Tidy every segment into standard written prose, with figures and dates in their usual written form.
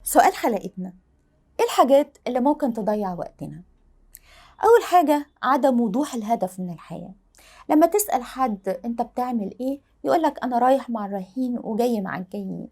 سؤال حلقتنا: ايه الحاجات اللي ممكن تضيع وقتنا؟ اول حاجة عدم وضوح الهدف من الحياة. لما تسأل حد انت بتعمل ايه يقولك انا رايح مع الرايحين وجاي مع الجايين.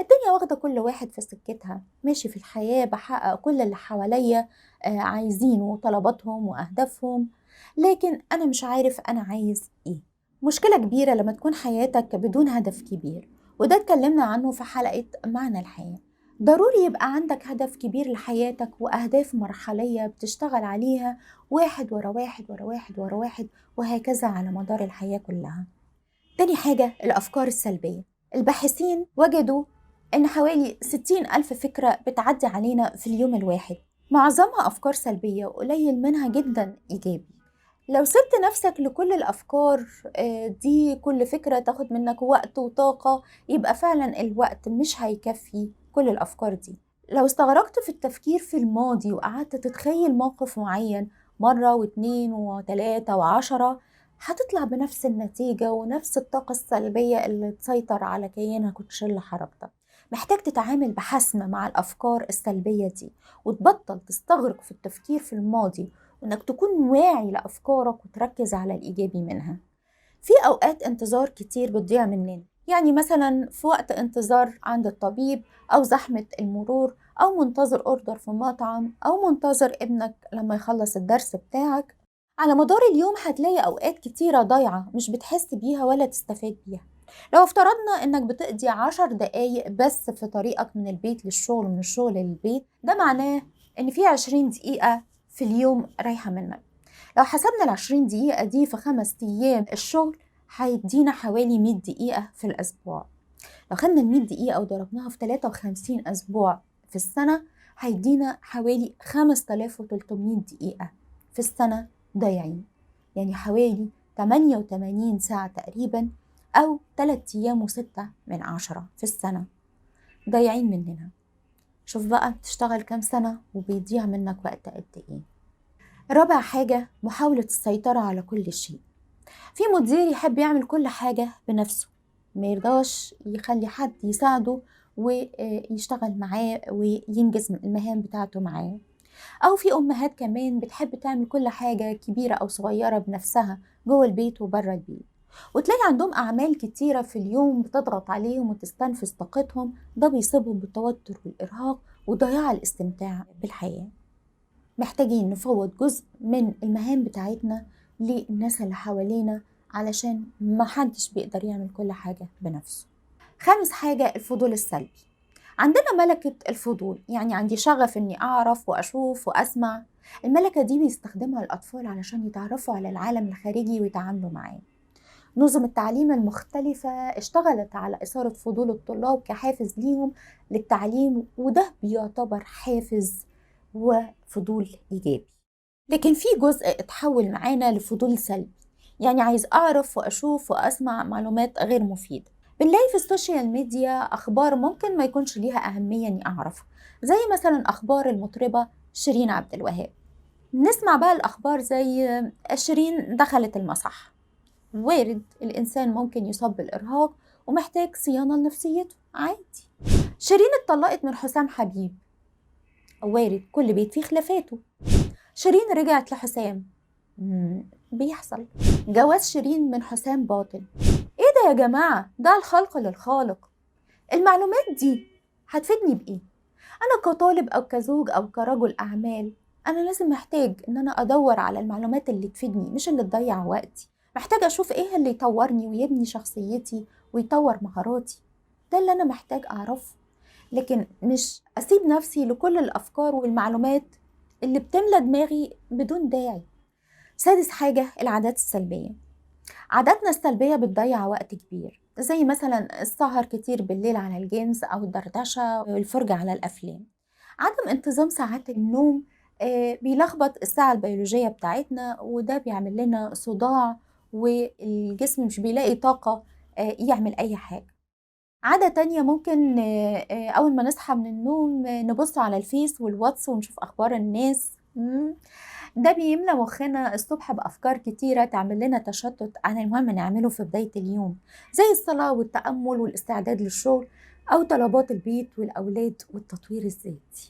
الدنيا واخدة كل واحد في سكتها، ماشي في الحياة بحقق كل اللي حواليا عايزينه وطلباتهم واهدافهم، لكن انا مش عارف انا عايز ايه. مشكلة كبيرة لما تكون حياتك بدون هدف كبير، وده اتكلمنا عنه في حلقة معنى الحياة. ضروري يبقى عندك هدف كبير لحياتك وأهداف مرحلية بتشتغل عليها، واحد ورا واحد ورا واحد ورا واحد، وهكذا على مدار الحياة كلها. تاني حاجة الأفكار السلبية. الباحثين وجدوا أن حوالي 60 ألف فكرة بتعدي علينا في اليوم الواحد، معظمها أفكار سلبية وقليل منها جدا إيجابي. لو سبت نفسك لكل الأفكار دي، كل فكرة تاخد منك وقت وطاقة، يبقى فعلا الوقت مش هيكفي كل الأفكار دي. لو استغرقت في التفكير في الماضي وقعدت تتخيل موقف معين مرة واتنين وتلاتة وعشرة، هتطلع بنفس النتيجة ونفس الطاقة السلبية اللي تسيطر على كيانك وتشل حركتك. محتاج تتعامل بحسم مع الأفكار السلبية دي، وتبطل تستغرق في التفكير في الماضي، وإنك تكون واعي لأفكارك وتركز على الإيجابي منها. في أوقات انتظار كتير بتضيع مننا، يعني مثلا في وقت انتظار عند الطبيب، أو زحمة المرور، أو منتظر أوردر في مطعم، أو منتظر ابنك لما يخلص الدرس بتاعك. على مدار اليوم هتلاقي أوقات كتيرة ضايعة مش بتحس بيها ولا تستفاد بيها. لو افترضنا إنك بتقضي 10 دقايق بس في طريقك من البيت للشغل ومن الشغل للبيت، ده معناه إن في 20 دقيقة في اليوم رايحة منك. لو حسبنا ال20 دقيقة دي في 5 أيام الشغل، هيدينا حوالي 100 دقيقة في الأسبوع. لو خدنا ال100 دقيقة وضربناها في 53 أسبوع في السنة، هيدينا حوالي 5300 دقيقة في السنة ضايعين، يعني حوالي 88 ساعة تقريبا، أو 3 أيام و6 من 10 في السنة ضايعين مننا. شوف بقى تشتغل كام سنة وبيضيع منك وقت قد إيه. رابع حاجة محاولة السيطرة على كل شيء. في مدير يحب يعمل كل حاجة بنفسه، ما يرضاش يخلي حد يساعده ويشتغل معاه وينجز المهام بتاعته معاه. أو في أمهات كمان بتحب تعمل كل حاجة كبيرة أو صغيرة بنفسها جوه البيت وبره البيت، وتلاقي عندهم أعمال كتيرة في اليوم بتضغط عليهم وتستنفذ طاقتهم. ده بيصيبهم بالتوتر والإرهاق وضياع الاستمتاع بالحياة. محتاجين نفوض جزء من المهام بتاعتنا للناس اللي حوالينا، علشان ما حدش بيقدر يعمل كل حاجة بنفسه. خامس حاجة الفضول السلبي. عندنا ملكة الفضول، يعني عندي شغف اني اعرف واشوف واسمع. الملكة دي بيستخدمها الاطفال علشان يتعرفوا على العالم الخارجي ويتعاملوا معاه. نظم التعليم المختلفة اشتغلت على إثارة فضول الطلاب كحافز ليهم للتعليم، وده بيعتبر حافز وفضول إيجابي. لكن في جزء اتحول معانا لفضول سلبي، يعني عايز أعرف وأشوف وأسمع معلومات غير مفيدة. بنلاقي في السوشيال ميديا أخبار ممكن ما يكونش ليها أهمية إني أعرفها، زي مثلا أخبار المطربة شيرين عبد الوهاب. نسمع بقى الأخبار زي شيرين دخلت المصح. وارد الإنسان ممكن يصاب بالإرهاق ومحتاج صيانة لنفسيته عادي. شيرين اتطلقت من حسام حبيب، وارد كل بيت فيه خلافاته. شيرين رجعت لحسام، بيحصل. جواز شيرين من حسام باطل. ايه ده يا جماعة؟ ده الخلق للخالق. المعلومات دي هتفيدني بإيه؟ أنا كطالب أو كزوج أو كرجل أعمال، أنا لازم محتاج إن أنا أدور على المعلومات اللي تفيدني مش اللي تضيع وقتي. محتاج أشوف إيه اللي يطورني ويبني شخصيتي ويطور مهاراتي. ده اللي أنا محتاج أعرفه، لكن مش أسيب نفسي لكل الأفكار والمعلومات اللي بتملى دماغي بدون داعي. سادس حاجة العادات السلبية. عاداتنا السلبية بتضيع وقت كبير، زي مثلا السهر كتير بالليل على الجيمز أو الدردشة والفرجة على الأفلام. عدم انتظام ساعات النوم بيلخبط الساعة البيولوجية بتاعتنا، وده بيعمل لنا صداع، والجسم مش بيلاقي طاقة يعمل أي حاجة. عادة تانية ممكن أول ما نصحى من النوم نبص على الفيس والواتس ونشوف أخبار الناس. ده بيملى مخنا الصبح بأفكار كتيرة تعمل لنا تشتت عن المهم نعمله في بداية اليوم، زي الصلاة والتأمل والاستعداد للشغل. أو طلبات البيت والأولاد والتطوير الذاتي.